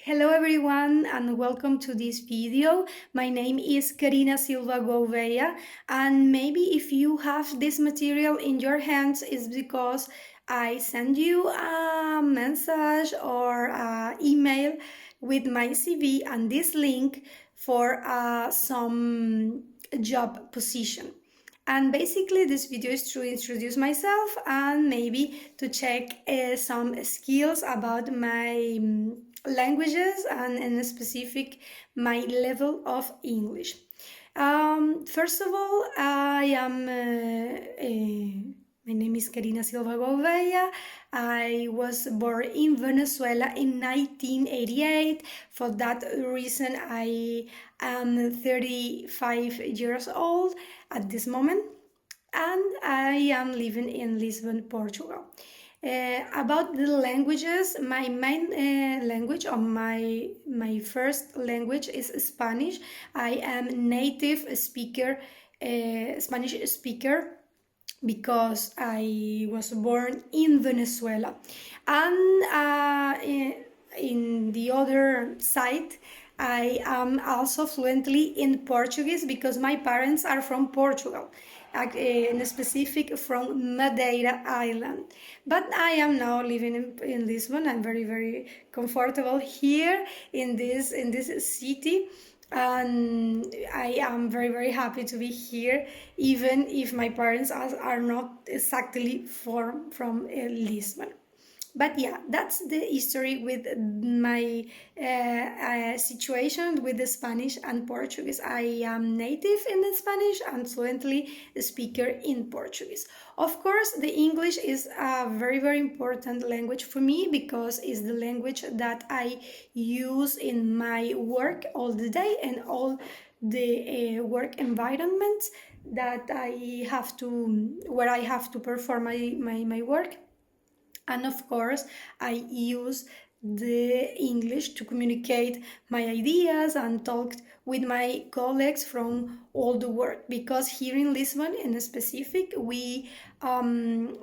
Hello everyone and welcome to this video. My name is Karina Silva Gouveia, and maybe if you have this material in your hands is because I send you a message or a email with my CV and this link for some job position. And basically this video is to introduce myself and maybe to check some skills about my languages and in specific my level of English. First of all, my name is Karina Silva Gouveia. I was born in Venezuela in 1988. For that reason, I am 35 years old at this moment, and I am living in Lisbon, Portugal. About the languages, my main language or my first language is Spanish. I am native speaker, Spanish speaker because I was born in Venezuela. And in the other side, I am also fluently in Portuguese because my parents are from Portugal, in specific from Madeira Island. But I am now living in Lisbon. I'm very comfortable here in this city, and I am very happy to be here, even if my parents are not exactly from Lisbon. But yeah, that's the history with my situation with the Spanish and Portuguese. I am native in the Spanish and fluently speaker in Portuguese. Of course, the English is a very important language for me because it's the language that I use in my work all the day and all the work environments that I have to where I have to perform my work. And of course, I use the English to communicate my ideas and talk with my colleagues from all the world, because here in Lisbon in specific we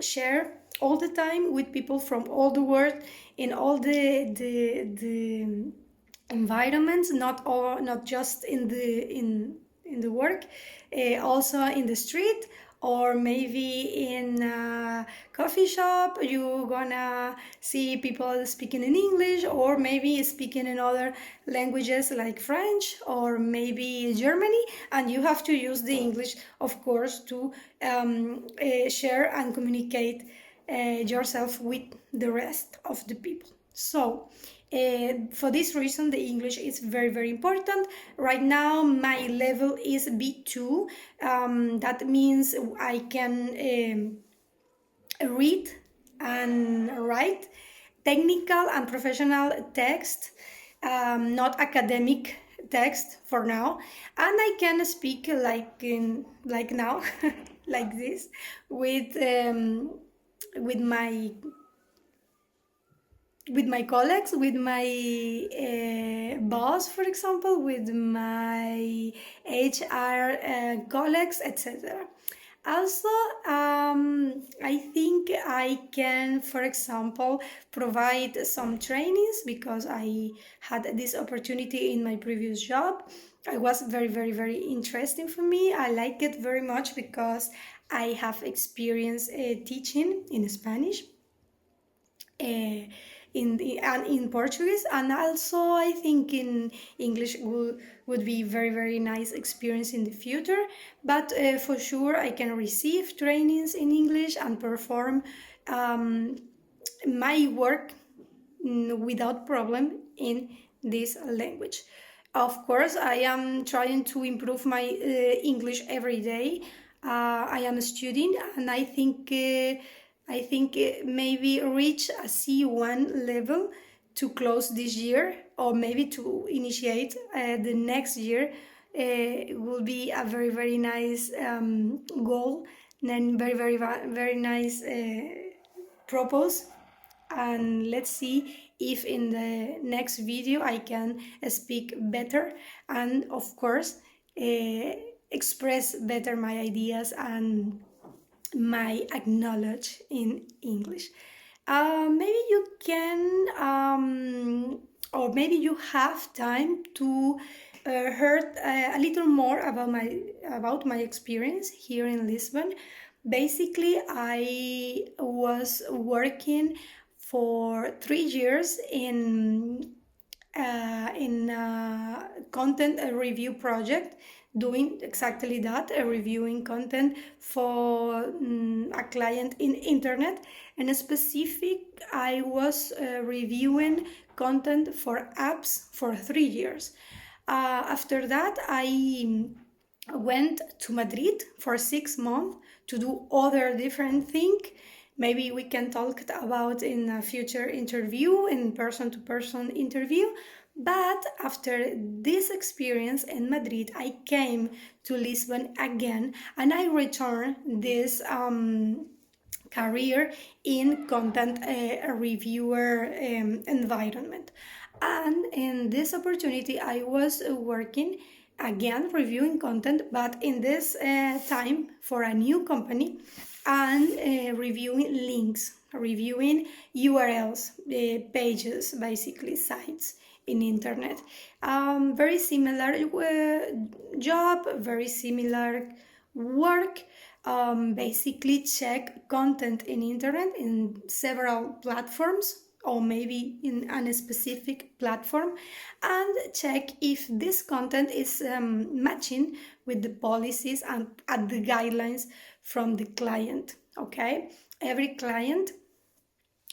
share all the time with people from all the world in all the environments, not just in the work, also in the street, or maybe in a coffee shop you're gonna see people speaking in English, or maybe speaking in other languages like French or maybe Germany, and you have to use the English, of course, to share and communicate yourself with the rest of the people. So for this reason, the English is very important. Right now, my level is B2. That means I can read and write technical and professional text, not academic text for now, and I can speak like now, like this, with my colleagues, with my boss, for example, with my HR colleagues, etc. Also, I think I can, for example, provide some trainings because I had this opportunity in my previous job. It was very interesting for me. I like it very much because I have experience teaching in Spanish, uh, and in Portuguese, and also I think in English would be very nice experience in the future. But for sure, I can receive trainings in English and perform um, my work without problem in this language. Of course, I am trying to improve my English every day. I am a student, and I think maybe reach a C1 level to close this year, or maybe to initiate the next year. It will be a very nice goal, and very nice propose. And let's see if in the next video I can speak better, and of course express better my ideas and my acknowledge in English. Maybe you can or maybe you have time to heard a little more about my experience here in Lisbon. Basically, I was working for 3 years in a content review project, doing exactly that, reviewing content for a client in internet. And specific, I was reviewing content for apps for 3 years. After that, I went to Madrid for 6 months to do other different thing. Maybe we can talk about in a future interview, in person to person interview. But after this experience in Madrid, I came to Lisbon again and I returned this career in content reviewer environment. And in this opportunity, I was working again reviewing content, but in this time for a new company and reviewing links, reviewing URLs, pages, basically sites in internet. Very similar job, very similar work. Basically check content in internet in several platforms or maybe in a specific platform and check if this content is matching with the policies and the guidelines from the client. Okay, every client,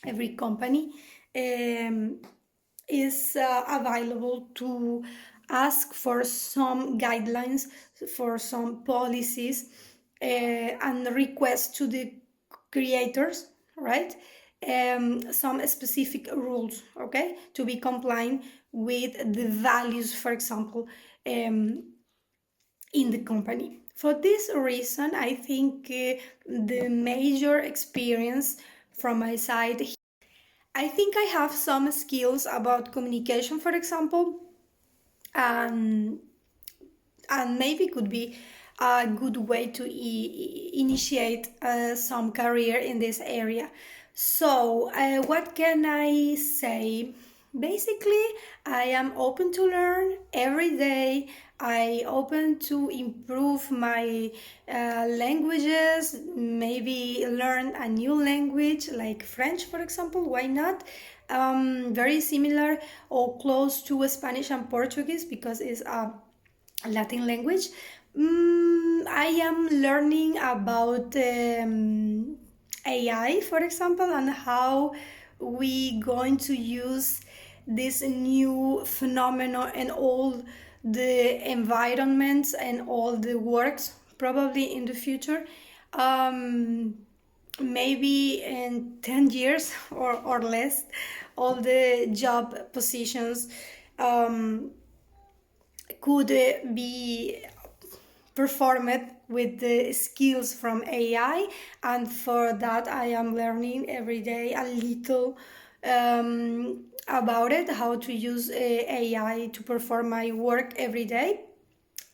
every company um, is available to ask for some guidelines, for some policies, and request to the creators, right? Some specific rules, okay, to be compliant with the values, for example, in the company. For this reason, I think the major experience from my side, I think I have some skills about communication, for example, and and maybe could be a good way to initiate some career in this area. So, what can I say? Basically, I am open to learn every day. I open to improve my languages, maybe learn a new language like French, for example. Why not? Very similar or close to Spanish and Portuguese because it's a Latin language. I am learning about AI, for example, and how we going to use this new phenomenon and all the environments and all the works probably in the future. Um, Maybe in 10 years or less, all the job positions um, could be performed with the skills from AI, and for that I am learning every day a little about it, how to use AI to perform my work every day.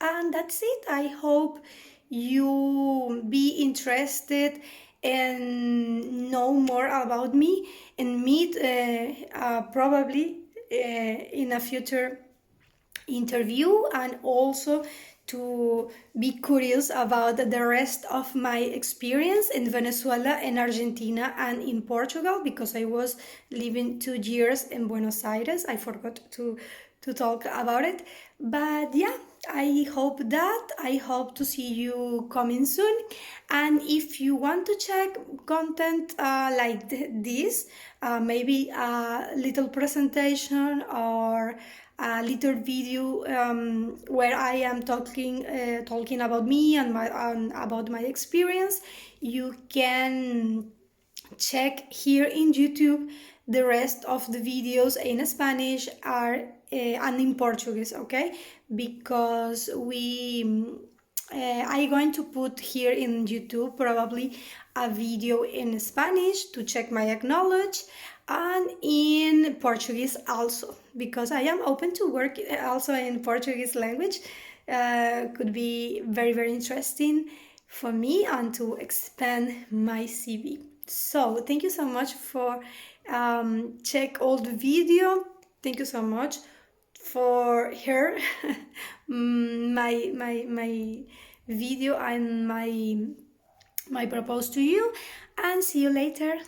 And that's it. I hope you be interested and know more about me and meet probably in a future interview, and also to be curious about the rest of my experience in Venezuela, in Argentina, and in Portugal because I was living 2 years in Buenos Aires. I forgot to talk about it. But yeah, I hope that. I hope to see you coming soon. And if you want to check content like this, maybe a little presentation or a little video where I am talking about me and about my experience, you can check here in YouTube. The rest of the videos in Spanish are and in Portuguese, okay? Because I'm going to put here in YouTube probably a video in Spanish to check my acknowledge, and in Portuguese also, because I am open to work also in Portuguese language. Could be very, very interesting for me and to expand my CV. So thank you so much for check all the video. thank you so much for her my video and my proposal to you, and see you later.